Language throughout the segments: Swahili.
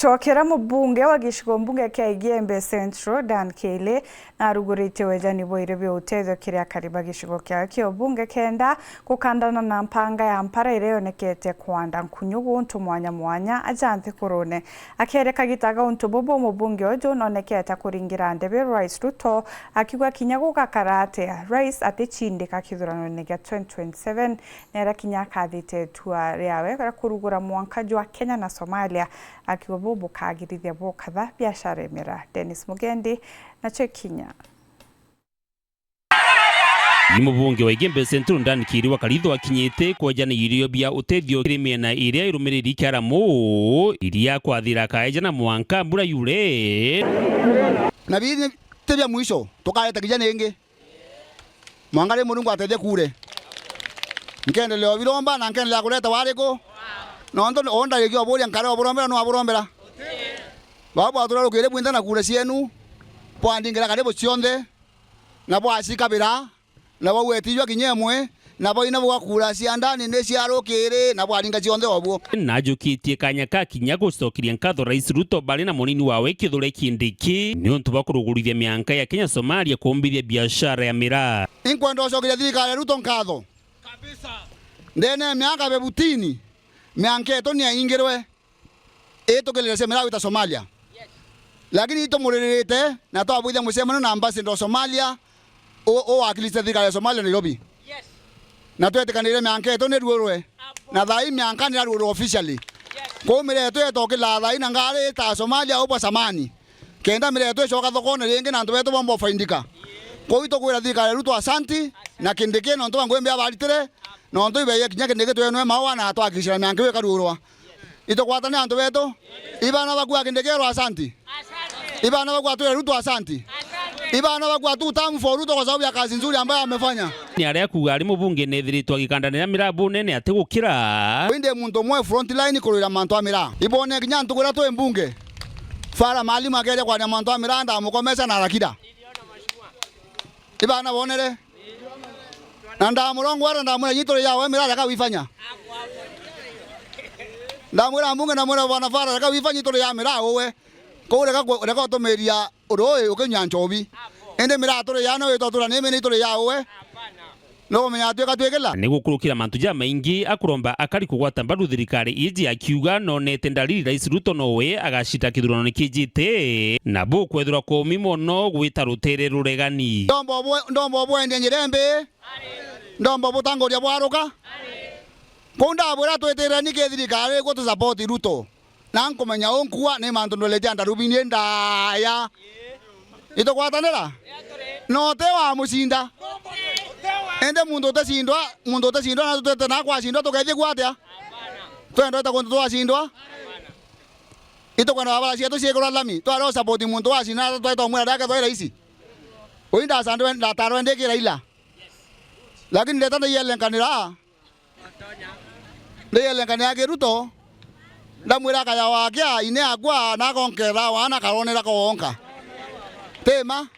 Chokera mubunge wa gicigo mbunge kia Igembe Central Dan Keile na rugurite wejani boire byo utezo kiria kariba gicigo kia kio bunge kenda kukandana na mpanga ya mpara ireyonekete kwanda nkunyugu untu mwanya ajante kurone akereka gitaga untu bobo mubunge ojo nonekete kuringira ndebe Rais Ruto akigwa kinyago kakarate Rais atechindika kithurano nega 2027 nera kinyaka thite tua riawe kurugura mwanka jwa Kenya na Somalia akiwa bobo kagirithia bokatha biashara emera. Dennis Mugendi na Chekinya. Ni mubunge wa Igembe Central Dan Keile wakalitho akinyite kwajana irio bia utethio kirimiena iria irumiriri kiaramo iria kwathira kaejana mwanka mbura yure na bini tebya mwisho tukaleta kijana ingi mwangale Mulungu atethie kure nkendelea biromba na nkendelea kuleta wariko nondo onda yegyo boli ankare oborombera no aborombera baba atura rukire bwinda na kure cienu pwandingira karebo cionde na bwashika bira na bwetijwa kinyemwe na boina bwakura ciandani ne ciarukire na bwaringa cionde obwo najukitie kanya ka kinya gucokiria nkatho Rais Ruto bali na munini wawe kithure kindiki ni untu bakurugurithia mianka ya Kenya Somalia kumbithia biashara ya miraa inkwenda gucokiria thirikari Ruto nkatho kabisa ndene miaka bebutini mianketo ni ingirwe etukilire semera wita Somalia lakini ito muririte na to abuithia musemano na ambassador Somalia o akiliste thirikari ya Somalia Nairobi na twetikanire mianketo ni ruorwe na thai mianka ni ruorwe officially ko mireto etokila thai na ngare ta Somalia opa samani kenda mireto ecoka thokone ringi na ntubeto bombo faindika ko ito kwira thirikari Ruto asanti na kindike no ntu ngwembe abalitire no ntu ibeye kinya kindike twenwe mawa na twakishira mianke we karurwa ito kwatane antu beto ibana bagwa kindike ro asanti ibana bagwa tu Ruto asanti ibana bagwa tu tamu for Ruto kwa sababu ya kazi nzuri ambayo amefanya ni aria kuga ari mubunge nethiritwa gikandanira mirabu nene ati gukira winde muntu mwe front line kurira mantu amira ibone kinya ntu kura to mbunge fara mali magere kwa mantu amira nda mukomesa na rakida ibana bonere nanda murongo wara nda mwe nyitore yawe mira raka wifanya ndamwira mbunge na mwana bana fara raka wifanya nyitore ya mira owe ko reka tomeria uroe ukenyanchobi ende mira tore ya no etotura neme ni tore ya owe no menya tweka twekela ni gukurukira mantu ja maingi akuromba akari kugwata mbaru thirikari iji akiuga nonete ndariri Rais Ruto nowe agashita kithurano nikijite na bu kwethura ko mimono gwita rutere ruregani ndombo bwende nyirembe ndombo butangoria bwaruka konda bwera twetera nike thirikari go to support Ruto na nkomenya onkua ne mantu ndoleja ndarubini ndaya ito kwatanera no te wa musinda ende mundu utashindwa na tutete na kwa shindwa tukethie kwatia twendo ta kundu twashindwa ito kwenda baba cia tuciekora lami twaro support mundu wa shina twaito mwera daka twaira ici oinda sandwe ndataro ndeke Raila lakini ndeta ndiyelenkanira ndiyelenkanira Ruto ndamwira kaya wakia ine agwa na konkera wana karonera ko wonka tema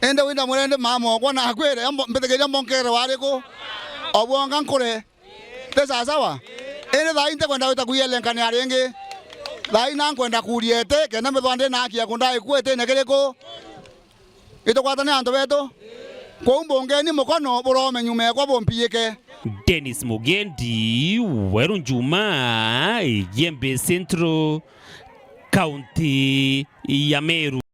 ende winda murende mamo kwa na kwere mbetegeria monkere wariko obwonga nkore tesa sawa ene tha inte kwenda wita kuyelenkania aringi tha ina kwenda kuriete kena methwande na akia kunda ikwete negereko ito kwatane anto beto ko mbonge ni mukono burome nyume kwa bompieke. Dennis Mugendi Weru Njuma Igembe Central County ya Meru.